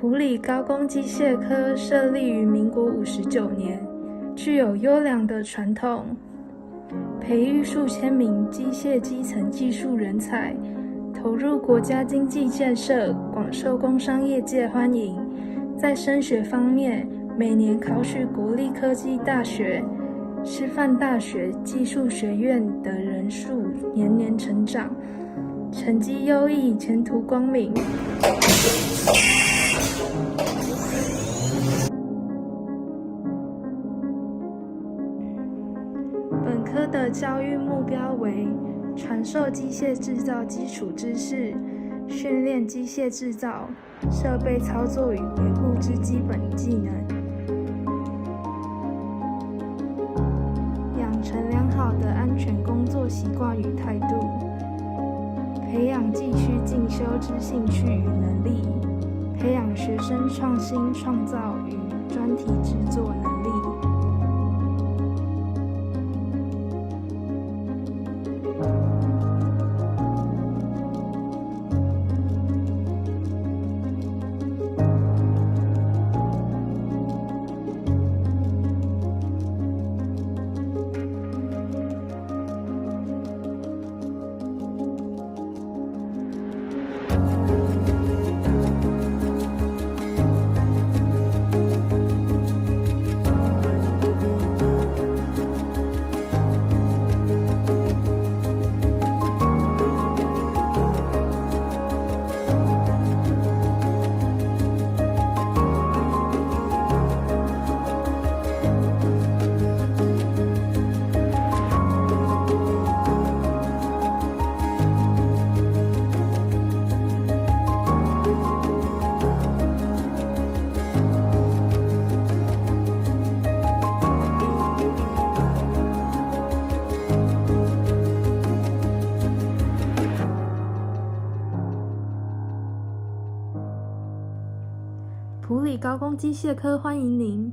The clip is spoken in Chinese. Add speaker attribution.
Speaker 1: 埔里高工机械科设立于民国59年，具有优良的传统，培育数千名机械基层技术人才，投入国家经济建设，广受工商业界欢迎。在升学方面，每年考取国立科技大学、师范大学、技术学院的人数年年成长，成绩优异，前途光明。本科的教育目标为传授机械制造基础知识，训练机械制造、设备操作与维护之基本技能，养成良好的安全工作习惯与态度，培养继续进修之兴趣与能力，培养学生创新创造与专题制作能力。埔里高工机械科欢迎您。